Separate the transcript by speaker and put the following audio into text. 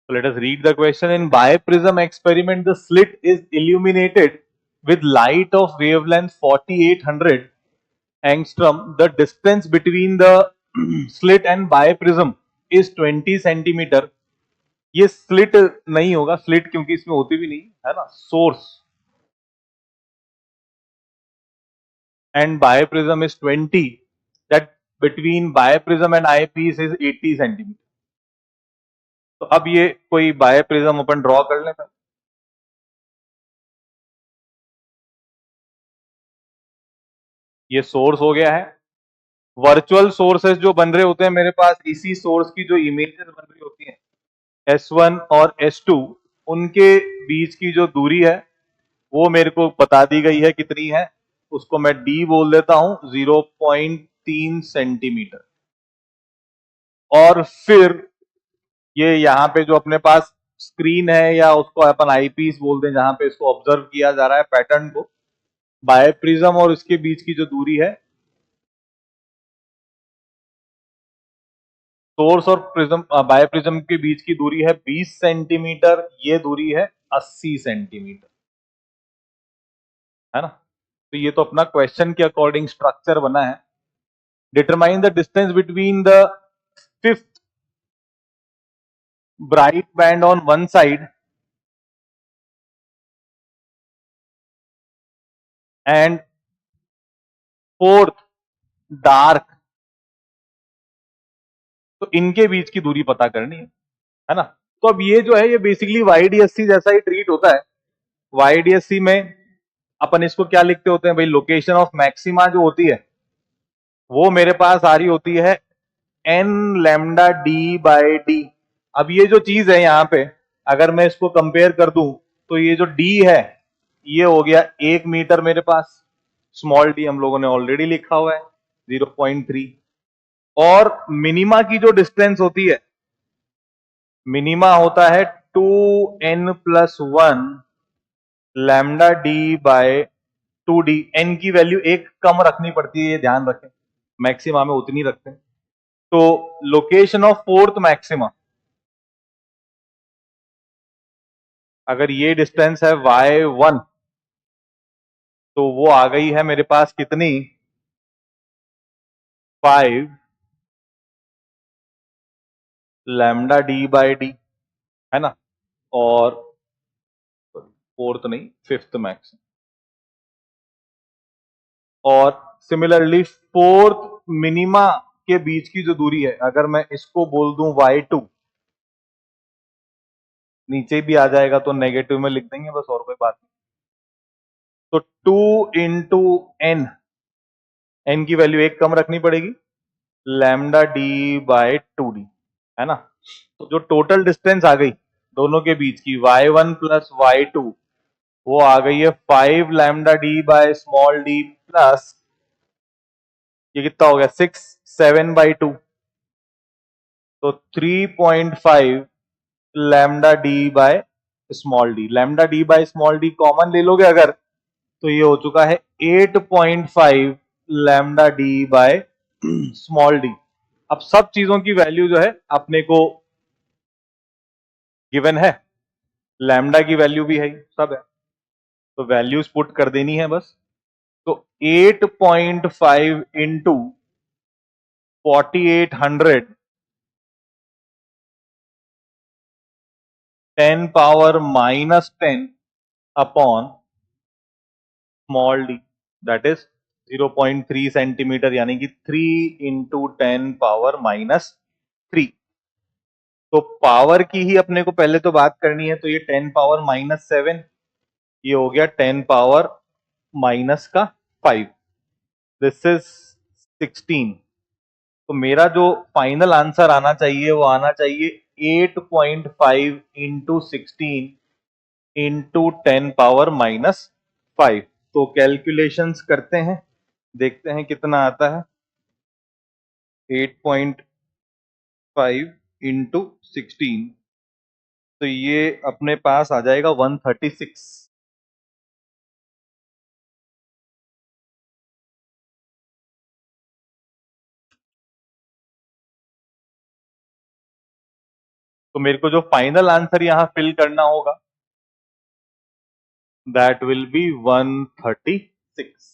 Speaker 1: So let us read the question. In biprism experiment, the slit is illuminated with light of wavelength 4800 angstrom. The distance between the slit and biprism is 20 centimeter. ये slit नहीं होगा, slit क्योंकि इसमें होती भी नहीं है ना. Source and biprism is 20, that between biprism and eyepiece is 80 centimeter. तो अब ये कोई biprism अपन ड्रॉ कर लें. ये सोर्स हो गया है. वर्चुअल सोर्सेस जो बन रहे होते हैं मेरे पास, इसी सोर्स की जो इमेजेस बन रही होती हैं S1 और S2, उनके बीच की जो दूरी है वो मेरे को बता दी गई है कितनी है. उसको मैं D बोल देता हूं, 0.3 सेंटीमीटर. और फिर ये यहाँ पे जो अपने पास स्क्रीन है, या उसको अपन आईपीस बोल दें, जहां पे इसको ऑब्जर्व किया जा रहा है पैटर्न को, बायोप्रिज्म और इसके बीच की जो दूरी है, सोर्स और प्रिज्म बायोप्रिज्म के बीच की दूरी है 20 सेंटीमीटर. ये दूरी है 80 सेंटीमीटर, है ना. तो ये तो अपना क्वेश्चन के अकॉर्डिंग स्ट्रक्चर बना है. Determine the distance between the fifth bright band on one side and fourth dark. तो इनके बीच की दूरी पता करनी है ना. तो अब ये जो है, ये बेसिकली वाईडीएससी जैसा ही ट्रीट होता है. वाईडीएससी में अपन इसको क्या लिखते होते हैं भाई, लोकेशन ऑफ मैक्सिमा जो होती है वो मेरे पास आ रही होती है n lambda D by D. अब ये जो चीज है यहाँ पे, अगर मैं इसको कंपेयर कर दूं, तो ये जो डी है ये हो गया 1 मीटर मेरे पास. स्मॉल डी हम लोगों ने ऑलरेडी लिखा हुआ है 0.3. और मिनिमा की जो डिस्टेंस होती है, मिनिमा होता है 2n+1 lambda D by 2d. N की वैल्यू एक कम रखनी पड़ती है, ये ध्यान रखें. मैक्सिमा में उतनी रखते हैं. तो लोकेशन ऑफ फोर्थ मैक्सिमा, अगर ये डिस्टेंस है y1, तो वो आ गई है मेरे पास कितनी, 5 लैम्डा डी बाय डी, है ना. और फोर्थ नहीं, फिफ्थ मैक्स. और सिमिलरली फोर्थ मिनिमा के बीच की जो दूरी है, अगर मैं इसको बोल दूं y2, नीचे भी आ जाएगा तो नेगेटिव में लिख देंगे बस, और कोई बात नहीं. तो 2 × n की वैल्यू एक कम रखनी पड़ेगी, लैम्डा डी बाय 2d, है ना. तो जो टोटल डिस्टेंस आ गई दोनों के बीच की, y1 + y2, वो आ गई है 5 lambda D by small D plus, ये कितना हो गया, 6 7/2. तो 3.5 lambda D by small D. Lambda D by small D common ले लोगे अगर, तो ये हो चुका है 8.5 lambda D by small D. अब सब चीजों की वैल्यू जो है अपने को गिवन है, लैम्डा की वैल्यू भी है, सब है. तो वैल्यूज पुट कर देनी है बस. तो 8.5 into 4800, 10⁻⁻10 upon small D, that is 0.3 centimetre, यानी कि 3 इंटू 10⁻⁻3. तो पावर की ही अपने को पहले तो बात करनी है. तो ये 10⁻⁻7, ये हो गया 10⁻⁻5. This is 16. तो मेरा जो फाइनल आंसर आना चाहिए वो आना चाहिए 8.5 इंटू 16 इंटू 10⁻⁻5. तो कैलकुलेशंस करते हैं, देखते हैं कितना आता है. 8.5 इंटू 16, तो ये अपने पास आ जाएगा 136. तो मेरे को जो फाइनल आंसर यहां फिल करना होगा दैट विल बी 136।